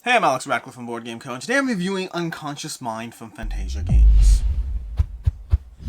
Hey, I'm Alex Radcliffe from Board Game Co. and today I'm reviewing Unconscious Mind from Fantasia Games.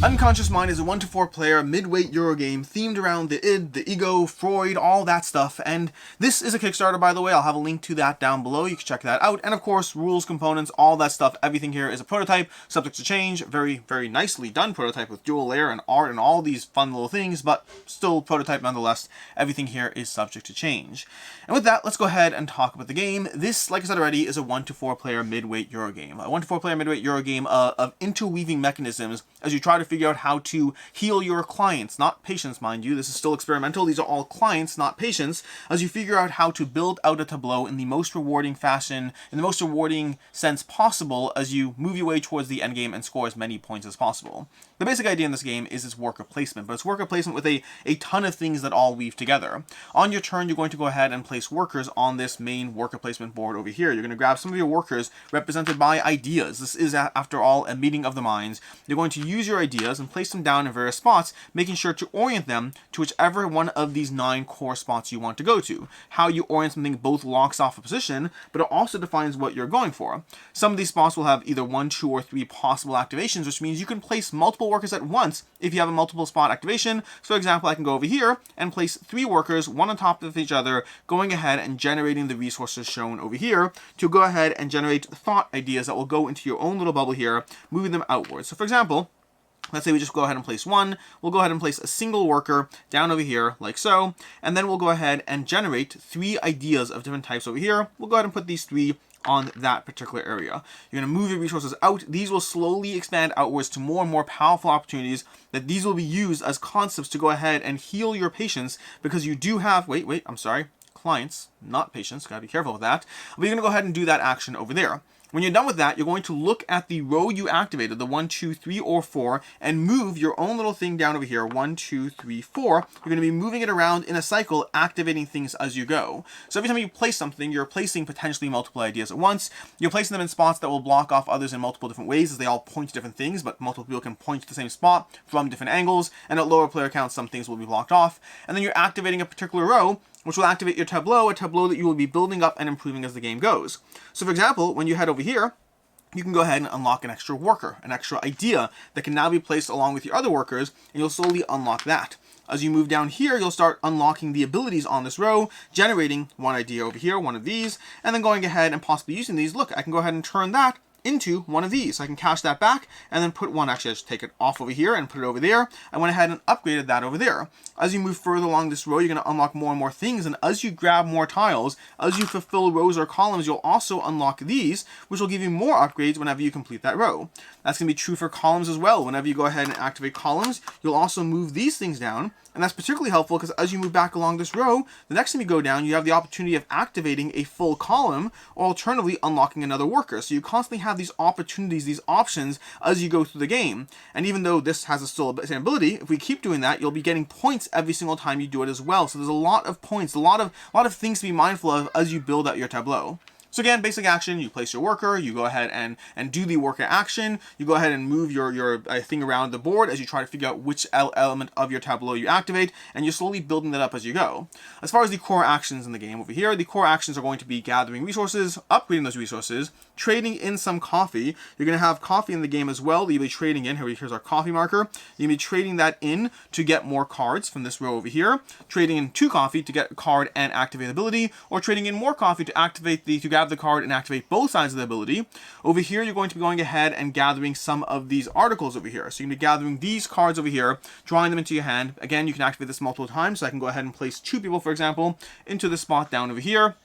Unconscious Mind is a 1-to-4 player mid-weight Eurogame themed around the id, the ego, Freud, all that stuff, and this is a Kickstarter, by the way. I'll have a link to that down below. You can check that out, and of course, rules, components, all that stuff. Everything here is a prototype, subject to change. Very, very nicely done prototype with dual layer and art and all these fun little things, but still prototype nonetheless. Everything here is subject to change. And with that, let's go ahead and talk about the game. This, like I said already, is a 1-to-4 player mid-weight Eurogame. A 1-to-4 player mid-weight Eurogame of interweaving mechanisms as you try to figure out how to heal your clients, not patients, mind you. This is still experimental. These are all clients, not patients, as you figure out how to build out a tableau in the most rewarding fashion, in the most rewarding sense possible as you move your way towards the end game and score as many points as possible. The basic idea in this game is its worker placement, but it's worker placement with a ton of things that all weave together. On your turn, you're going to go ahead and place workers on this main worker placement board over here. You're going to grab some of your workers represented by ideas. This is, after all, a meeting of the minds. You're going to use your ideas and place them down in various spots, making sure to orient them to whichever one of these 9 core spots you want to go to. How you orient something both locks off a position, but it also defines what you're going for. Some of these spots will have either 1, 2, or 3 possible activations, which means you can place multiple workers at once if you have a multiple spot activation. So for example, I can go over here and place 3 workers, one on top of each other, going ahead and generating the resources shown over here to go ahead and generate thought ideas that will go into your own little bubble here, moving them outwards. So for example, let's say we just go ahead and place 1. We'll go ahead and place a single worker down over here, like so. And then we'll go ahead and generate 3 ideas of different types over here. We'll go ahead and put these 3 on that particular area. You're going to move your resources out. These will slowly expand outwards to more and more powerful opportunities that these will be used as concepts to go ahead and heal your patients, because you do have, clients, not patients. Gotta be careful with that. But you're going to go ahead and do that action over there. When you're done with that, you're going to look at the row you activated, the 1, 2, 3, or 4, and move your own little thing down over here, 1, 2, 3, 4. You're going to be moving it around in a cycle, activating things as you go. So every time you place something, you're placing potentially multiple ideas at once. You're placing them in spots that will block off others in multiple different ways, as they all point to different things, but multiple people can point to the same spot from different angles, and at lower player counts, some things will be blocked off. And then you're activating a particular row, which will activate your tableau, a tableau that you will be building up and improving as the game goes. So for example, when you head over here, you can go ahead and unlock an extra worker, an extra idea that can now be placed along with your other workers, and you'll slowly unlock that. As you move down here, you'll start unlocking the abilities on this row, generating one idea over here, one of these, and then going ahead and possibly using these. Look, I can go ahead and turn that into one of these. So I can cache that back and then put one, actually I just take it off over here and put it over there. I went ahead and upgraded that over there. As you move further along this row, you're going to unlock more and more things, and as you grab more tiles, as you fulfill rows or columns, you'll also unlock these, which will give you more upgrades whenever you complete that row. That's going to be true for columns as well. Whenever you go ahead and activate columns, you'll also move these things down, and that's particularly helpful because as you move back along this row, the next time you go down, you have the opportunity of activating a full column, or alternatively unlocking another worker. So you constantly have these opportunities, these options as you go through the game. And even though this has a still the same ability, if we keep doing that, you'll be getting points every single time you do it as well. So there's a lot of points, a lot of things to be mindful of as you build out your tableau. So again, basic action, you place your worker, you go ahead and do the worker action, you go ahead and move your thing around the board as you try to figure out which element of your tableau you activate, and you're slowly building that up as you go. As far as the core actions in the game over here, the core actions are going to be gathering resources, upgrading those resources, trading in some coffee. You're going to have coffee in the game as well that you'll be trading in. Here's our coffee marker. You're going to be trading that in to get more cards from this row over here, trading in 2 coffee to get a card and activate ability, or trading in more coffee to activate grab the card and activate both sides of the ability. Over here, you're going to be going ahead and gathering some of these articles over here. So you're going to be gathering these cards over here, drawing them into your hand. Again, you can activate this multiple times. So I can go ahead and place 2 people, for example, into the spot down over here,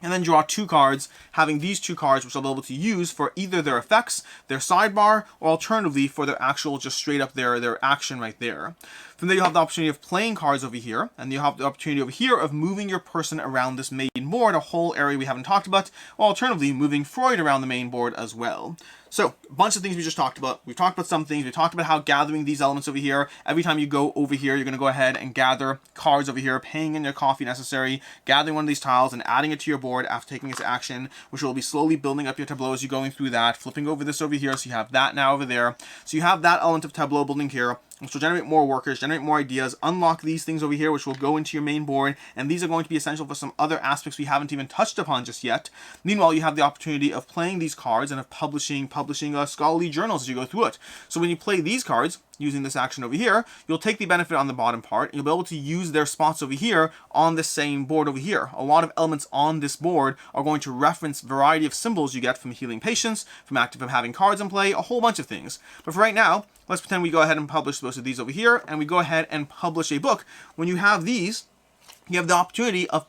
and then draw 2 cards, having these 2 cards which I'll be able to use for either their effects, their sidebar, or alternatively for their actual just straight up their action right there. From there, you'll have the opportunity of playing cards over here, and you'll have the opportunity over here of moving your person around this main board, a whole area we haven't talked about, or alternatively moving Freud around the main board as well. So, a bunch of things we just talked about. We've talked about some things. We talked about how gathering these elements over here, every time you go over here, you're going to go ahead and gather cards over here, paying in your coffee necessary, gathering one of these tiles and adding it to your board after taking its action, which will be slowly building up your tableau as you're going through that, flipping over this over here, so you have that now over there. So you have that element of tableau building here. which will generate more workers, generate more ideas, unlock these things over here, which will go into your main board, and these are going to be essential for some other aspects we haven't even touched upon just yet. Meanwhile, you have the opportunity of playing these cards and of publishing scholarly journals as you go through it. So when you play these cards, using this action over here, you'll take the benefit on the bottom part, and you'll be able to use their spots over here on the same board over here. A lot of elements on this board are going to reference variety of symbols you get from healing patients, from having cards in play, a whole bunch of things. But for right now, let's pretend we go ahead and publish most of these over here, and we go ahead and publish a book. When you have these, you have the opportunity of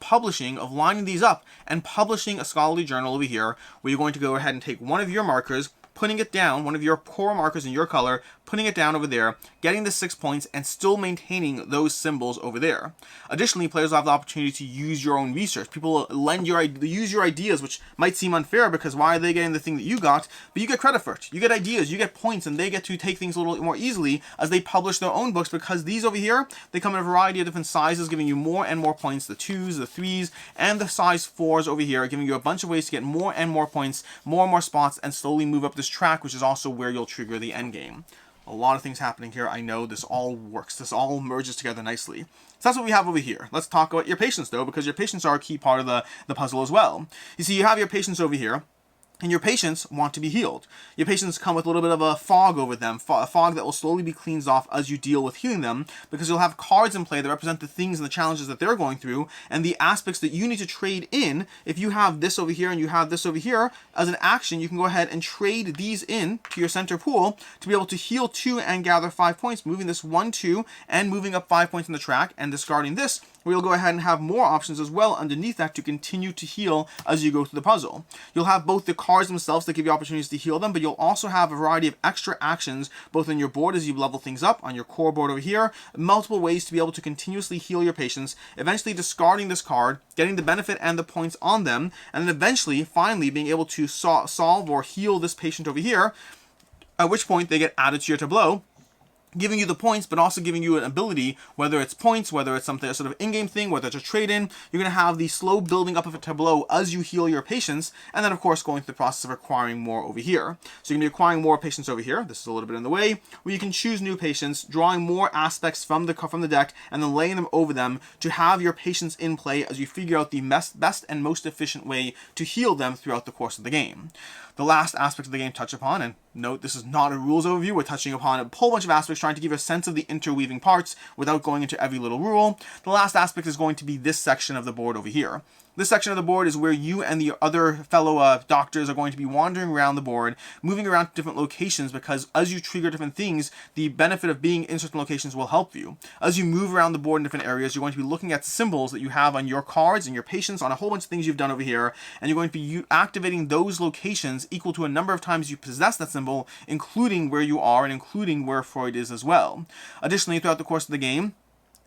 lining these up and publishing a scholarly journal over here, where you're going to go ahead and take one of your markers, putting it down, one of your core markers in your color, putting it down over there, getting the 6 points, and still maintaining those symbols over there. Additionally, players will have the opportunity to use your own research. People will use your ideas, which might seem unfair because why are they getting the thing that you got? But you get credit for it. You get ideas, you get points, and they get to take things a little more easily as they publish their own books, because these over here, they come in a variety of different sizes, giving you more and more points. The 2s, the 3s, and the size 4s over here are giving you a bunch of ways to get more and more points, more and more spots, and slowly move up this track, which is also where you'll trigger the end game. A lot of things happening here. I know this all works. This all merges together nicely. So that's what we have over here. Let's talk about your patients, though, because your patients are a key part of the puzzle as well. You see, you have your patients over here, and your patients want to be healed. Your patients come with a little bit of a fog over them, a fog that will slowly be cleansed off as you deal with healing them, because you'll have cards in play that represent the things and the challenges that they're going through, and the aspects that you need to trade in. If you have this over here and you have this over here, as an action, you can go ahead and trade these in to your center pool to be able to heal 2 and gather 5 points, moving this 1, 2, and moving up 5 points in the track, and discarding this, where you'll go ahead and have more options as well underneath that to continue to heal as you go through the puzzle. You'll have both the cards themselves that give you opportunities to heal them, but you'll also have a variety of extra actions both on your board as you level things up, on your core board over here, multiple ways to be able to continuously heal your patients, eventually discarding this card, getting the benefit and the points on them, and then eventually, finally, being able to solve or heal this patient over here, at which point they get added to your tableau, giving you the points, but also giving you an ability, whether it's points, whether it's something, a sort of in-game thing, whether it's a trade-in. You're going to have the slow building up of a tableau as you heal your patients, and then, of course, going through the process of acquiring more over here. So you're going to be acquiring more patients over here. This is a little bit in the way, where you can choose new patients, drawing more aspects from the deck, and then laying them over them to have your patients in play as you figure out the best and most efficient way to heal them throughout the course of the game. The last aspect of the game touch upon, and note this is not a rules overview, we're touching upon a whole bunch of aspects, trying to give a sense of the interweaving parts without going into every little rule. The last aspect is going to be this section of the board over here. This section of the board is where you and the other fellow doctors are going to be wandering around the board, moving around to different locations, because as you trigger different things, the benefit of being in certain locations will help you. As you move around the board in different areas, you're going to be looking at symbols that you have on your cards and your patients, on a whole bunch of things you've done over here, and you're going to be activating those locations equal to a number of times you possess that symbol, including where you are and including where Freud is as well. Additionally, throughout the course of the game,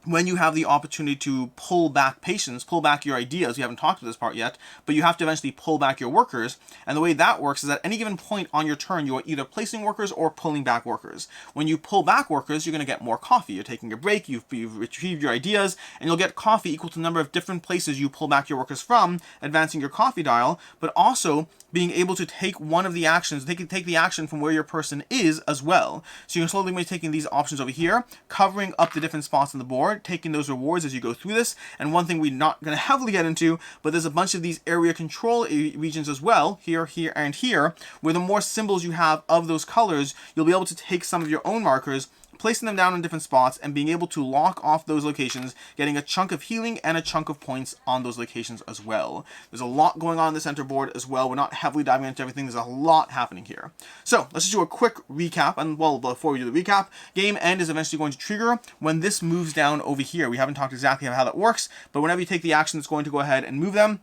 when you have the opportunity to pull back patients, pull back your ideas, we haven't talked about this part yet, but you have to eventually pull back your workers, and the way that works is at any given point on your turn, you are either placing workers or pulling back workers. When you pull back workers, you're going to get more coffee. You're taking a break, you've retrieved your ideas, and you'll get coffee equal to the number of different places you pull back your workers from, advancing your coffee dial, but also being able to take one of the actions, take the action from where your person is as well. So you're slowly be taking these options over here, covering up the different spots on the board, taking those rewards as you go through this. And one thing we're not going to heavily get into, but there's a bunch of these area control regions as well, here, here, and here, where the more symbols you have of those colors, you'll be able to take some of your own markers, placing them down in different spots, and being able to lock off those locations, getting a chunk of healing and a chunk of points on those locations as well. There's a lot going on in the center board as well. We're not heavily diving into everything. There's a lot happening here. So let's just do a quick recap. And well, before we do the recap, game end is eventually going to trigger when this moves down over here. We haven't talked exactly about how that works, but whenever you take the action, it's going to go ahead and move them.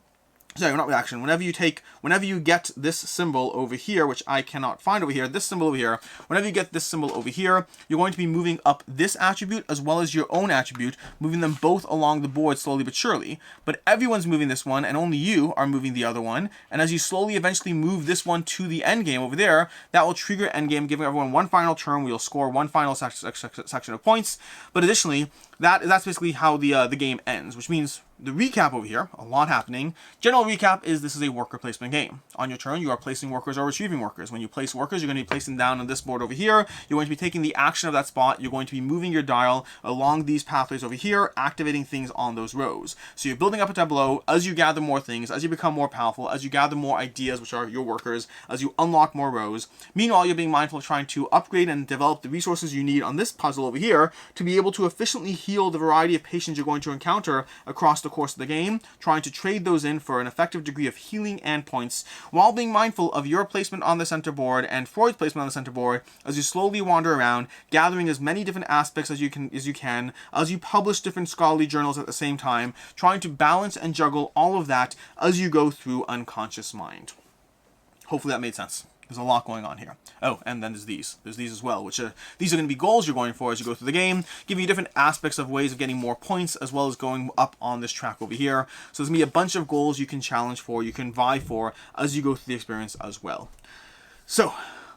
Sorry, not reaction. Whenever you get this symbol over here, which I cannot find over here, this symbol over here, whenever you get this symbol over here, you're going to be moving up this attribute as well as your own attribute, moving them both along the board slowly but surely. But everyone's moving this one, and only you are moving the other one. And as you slowly eventually move this one to the end game over there, that will trigger end game, giving everyone one final turn. We'll score one final section of points. But additionally, that's basically how the game ends, which means the recap over here, a lot happening. General recap is this is a worker placement game. On your turn, you are placing workers or retrieving workers. When you place workers, you're going to be placing down on this board over here. You're going to be taking the action of that spot. You're going to be moving your dial along these pathways over here, activating things on those rows. So you're building up a tableau as you gather more things, as you become more powerful, as you gather more ideas, which are your workers, as you unlock more rows. Meanwhile, you're being mindful of trying to upgrade and develop the resources you need on this puzzle over here to be able to efficiently heal the variety of patients you're going to encounter across the course of the game, trying to trade those in for an effective degree of healing and points, while being mindful of your placement on the center board and Freud's placement on the center board as you slowly wander around, gathering as many different aspects as you can, as you publish different scholarly journals at the same time, trying to balance and juggle all of that as you go through unconscious mind. Hopefully that made sense. There's a lot going on here. Oh, and then there's these. There's these as well, which these are going to be goals you're going for as you go through the game, giving you different aspects of ways of getting more points, as well as going up on this track over here. So there's going to be a bunch of goals you can challenge for, you can vie for, as you go through the experience as well. So,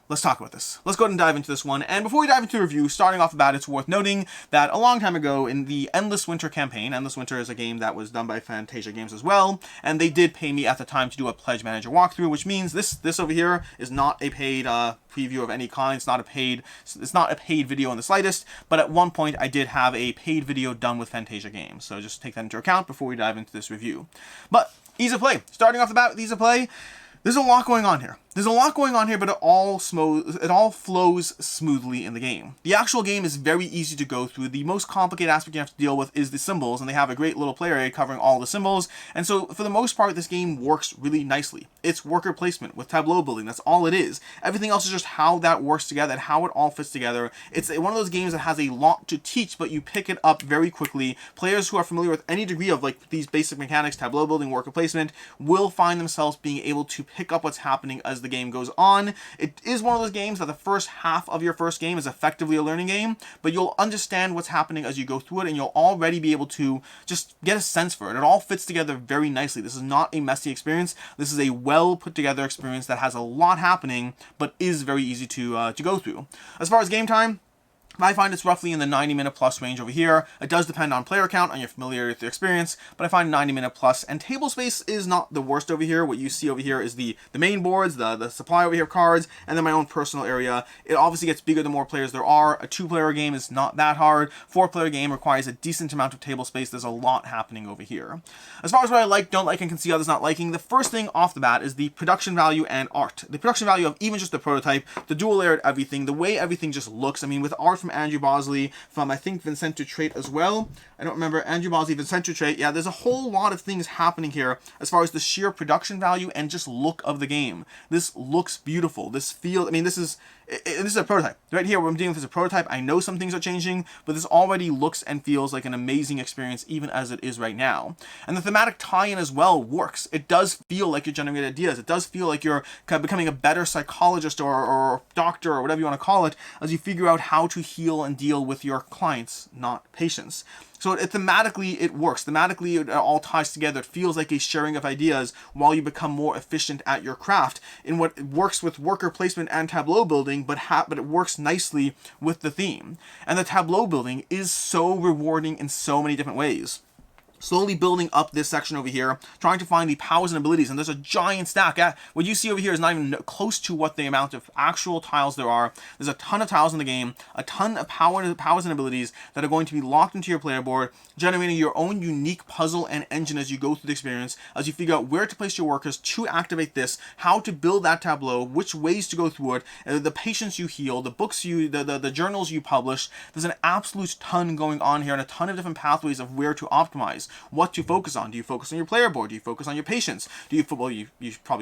let's talk about this. Let's go ahead and dive into this one. And before we dive into the review, starting off the bat, it's worth noting that a long time ago in the Endless Winter campaign, Endless Winter is a game that was done by Fantasia Games as well, and they did pay me at the time to do a Pledge Manager walkthrough, which means this over here is not a paid preview of any kind. It's not a paid video in the slightest, but at one point I did have a paid video done with Fantasia Games. So just take that into account before we dive into this review. But ease of play. Starting off the bat with ease of play, there's a lot going on here. There's a lot going on here, but it all flows smoothly in the game. The actual game is very easy to go through. The most complicated aspect you have to deal with is the symbols, and they have a great little player area covering all the symbols. And so, for the most part, this game works really nicely. It's worker placement with tableau building. That's all it is. Everything else is just how that works together and how it all fits together. It's one of those games that has a lot to teach, but you pick it up very quickly. Players who are familiar with any degree of like these basic mechanics, tableau building, worker placement, will find themselves being able to pick up what's happening as the game goes on. It is one of those games that the first half of your first game is effectively a learning game, but you'll understand what's happening as you go through it, and you'll already be able to just get a sense for it. It all fits together very nicely. This is not a messy experience. This is a well put together experience that has a lot happening, but is very easy to go through. As far as game time, I find it's roughly in the 90-minute plus range over here. It does depend on player count, on your familiarity with the experience, but I find 90-minute plus, and table space is not the worst over here. What you see over here is the main boards, the supply over here of cards, and then my own personal area. It obviously gets bigger the more players there are. A 2-player game is not that hard. 4-player game requires a decent amount of table space. There's a lot happening over here. As far as what I like, don't like, and can see others not liking, the first thing off the bat is the production value and art. The production value of even just the prototype, the dual layered everything, the way everything just looks. I mean, with art from Andrew Bosley, from I think Vincento Trait as well. I don't remember, Andrew Bosley, Vincento Trait. Yeah, there's a whole lot of things happening here as far as the sheer production value and just look of the game. This looks beautiful. This feels, I mean, this is a prototype. Right here, what I'm dealing with is a prototype. I know some things are changing, but this already looks and feels like an amazing experience, even as it is right now. And the thematic tie-in as well works. It does feel like you're generating ideas. It does feel like you're kind of becoming a better psychologist or doctor or whatever you want to call it, as you figure out how to heal and deal with your clients, not patients. So thematically, it works. Thematically, it all ties together. It feels like a sharing of ideas while you become more efficient at your craft in what works with worker placement and tableau building, but it works nicely with the theme. And the tableau building is so rewarding in so many different ways. Slowly building up this section over here, trying to find the powers and abilities, and there's a giant stack. What you see over here is not even close to what the amount of actual tiles there are. There's a ton of tiles in the game, a ton of powers and abilities that are going to be locked into your player board, generating your own unique puzzle and engine as you go through the experience, as you figure out where to place your workers to activate this, how to build that tableau, which ways to go through it, the patients you heal, the books the journals you publish. There's an absolute ton going on here and a ton of different pathways of where to optimize. What to focus on. Do you focus on your player board? Do you focus on your patients? You probably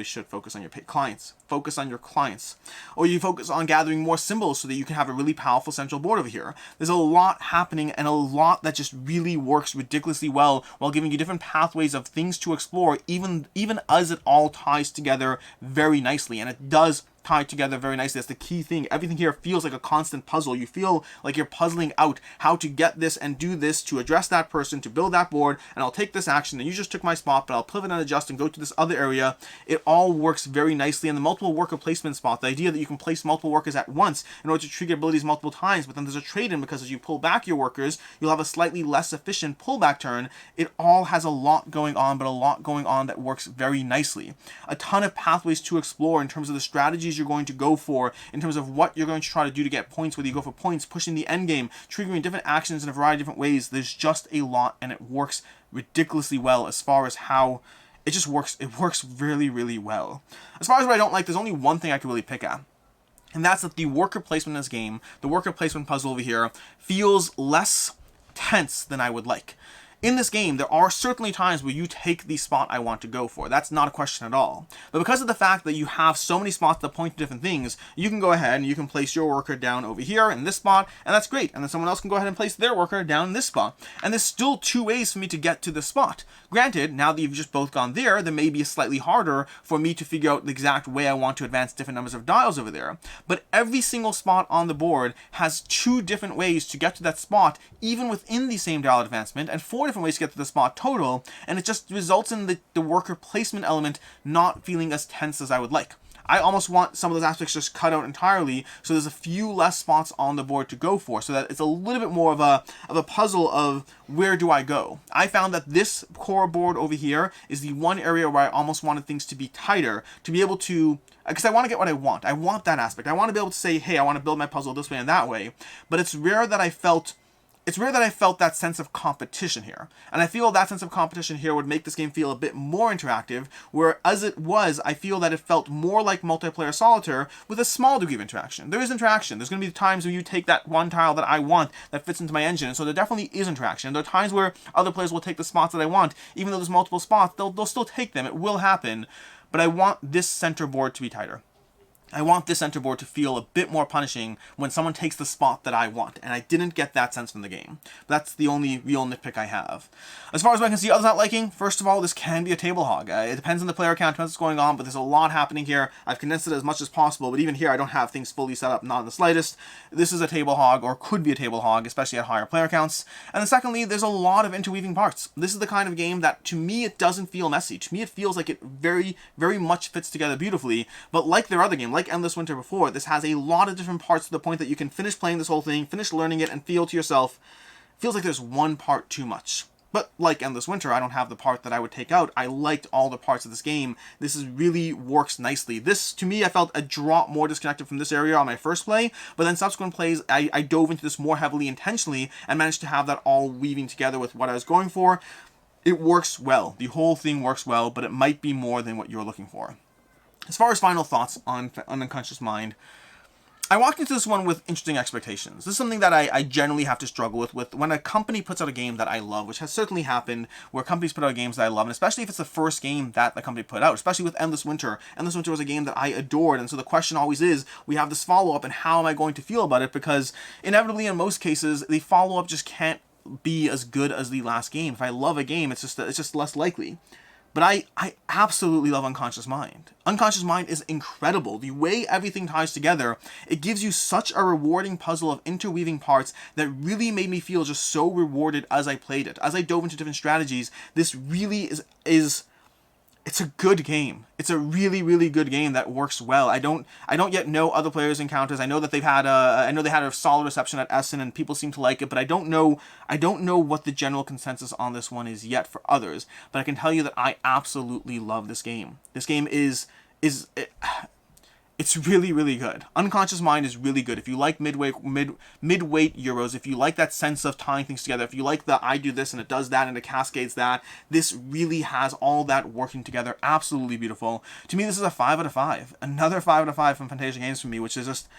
should focus on your clients. Focus on your clients. Or you focus on gathering more symbols so that you can have a really powerful central board over here. There's a lot happening and a lot that just really works ridiculously well while giving you different pathways of things to explore, even as it all ties together very nicely. And it does tied together very nicely. That's the key thing. Everything here feels like a constant puzzle. You feel like you're puzzling out how to get this and do this to address that person, to build that board, and I'll take this action, and you just took my spot, but I'll pivot and adjust and go to this other area. It all works very nicely. And the multiple worker placement spot, the idea that you can place multiple workers at once in order to trigger abilities multiple times, but then there's a trade-in because as you pull back your workers, you'll have a slightly less efficient pullback turn. It all has a lot going on, but a lot going on that works very nicely. A ton of pathways to explore in terms of the strategies you're going to go for, in terms of what you're going to try to do to get points, whether you go for points, pushing the end game, triggering different actions in a variety of different ways. There's just a lot, and it works ridiculously well as far as how it just works. It works really, really well. As far as what I don't like, there's only one thing I can really pick at. And that's that the worker placement in this game, the worker placement puzzle over here, feels less tense than I would like. In this game, there are certainly times where you take the spot I want to go for. That's not a question at all. But because of the fact that you have so many spots that point to different things, you can go ahead and you can place your worker down over here in this spot, and that's great. And then someone else can go ahead and place their worker down in this spot. And there's still two ways for me to get to the spot. Granted, now that you've just both gone there may be slightly harder for me to figure out the exact way I want to advance different numbers of dials over there. But every single spot on the board has two different ways to get to that spot, even within the same dial advancement, and four different ways to get to the spot total, and it just results in the worker placement element not feeling as tense as I would like. I almost want some of those aspects just cut out entirely, so there's a few less spots on the board to go for, so that it's a little bit more of a puzzle of where do I go. I found that this core board over here is the one area where I almost wanted things to be tighter, to be able to, because I want to get what I want. I want that aspect. I want to be able to say, hey, I want to build my puzzle this way and that way, but it's rare that I felt that sense of competition here. And I feel that sense of competition here would make this game feel a bit more interactive, where as it was, I feel that it felt more like multiplayer solitaire with a small degree of interaction. There is interaction. There's going to be times when you take that one tile that I want that fits into my engine, and so there definitely is interaction. There are times where other players will take the spots that I want. Even though there's multiple spots, they'll still take them. It will happen. But I want this center board to be tighter. I want this center board to feel a bit more punishing when someone takes the spot that I want, and I didn't get that sense from the game. That's the only real nitpick I have. As far as what I can see others not liking, first of all, this can be a table hog. It depends on the player count, depends what's going on, but there's a lot happening here. I've condensed it as much as possible, but even here I don't have things fully set up, not in the slightest. This is a table hog, or could be a table hog, especially at higher player counts. And then secondly, there's a lot of interweaving parts. This is the kind of game that, to me, it doesn't feel messy. To me, it feels like it very, very much fits together beautifully, but like their other game, like Endless Winter before, this has a lot of different parts to the point that you can finish playing this whole thing, finish learning it, and feel to yourself, feels like there's one part too much. But like Endless Winter, I don't have the part that I would take out. I liked all the parts of this game. This really works nicely. This, to me, I felt a drop more disconnected from this area on my first play, but then subsequent plays, I dove into this more heavily intentionally and managed to have that all weaving together with what I was going for. It works well. The whole thing works well, but it might be more than what you're looking for. As far as final thoughts on Unconscious Mind, I walked into this one with interesting expectations. This is something that I generally have to struggle with when a company puts out a game that I love, which has certainly happened where companies put out games that I love, and especially if it's the first game that the company put out, especially with Endless Winter. Endless Winter was a game that I adored, and so the question always is, we have this follow-up, and how am I going to feel about it? Because inevitably, in most cases, the follow-up just can't be as good as the last game. If I love a game, it's just less likely. But I absolutely love Unconscious Mind. Unconscious Mind is incredible. The way everything ties together, it gives you such a rewarding puzzle of interweaving parts that really made me feel just so rewarded as I played it. As I dove into different strategies, this really is it's a good game. It's a really, really good game that works well. I don't yet know other players' encounters. I know that they had a solid reception at Essen and people seem to like it, but I don't know what the general consensus on this one is yet for others. But I can tell you that I absolutely love this game. This game it's really, really good. Unconscious Mind is really good. If you like midweight Euros, if you like that sense of tying things together, if you like the I do this and it does that and it cascades that, this really has all that working together. Absolutely beautiful. To me, this is a 5 out of 5. Another 5 out of 5 from Fantasia Games for me, which is just,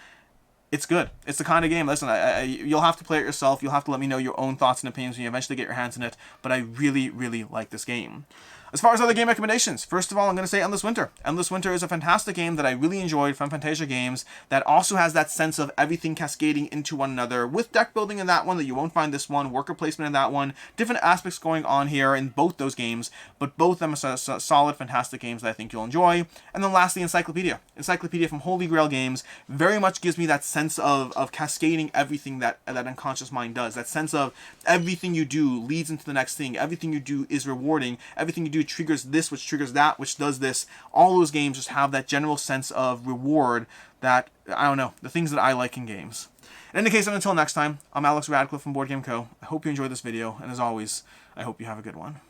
it's good. It's the kind of game, listen, you'll have to play it yourself. You'll have to let me know your own thoughts and opinions when you eventually get your hands in it, but I really, really like this game. As far as other game recommendations, first of all, I'm going to say Endless Winter. Endless Winter is a fantastic game that I really enjoyed from Fantasia Games that also has that sense of everything cascading into one another, with deck building in that one that you won't find this one, worker placement in that one, different aspects going on here in both those games, but both of them are solid, fantastic games that I think you'll enjoy. And then lastly, Encyclopedia. Encyclopedia from Holy Grail Games very much gives me that sense of cascading everything that unconscious mind does, that sense of everything you do leads into the next thing, everything you do is rewarding, everything you do triggers this, which triggers that, which does this. All those games just have that general sense of reward that, I don't know, the things that I like in games. In any case, until next time, I'm Alex Radcliffe from Board Game Co. I hope you enjoyed this video, and as always, I hope you have a good one.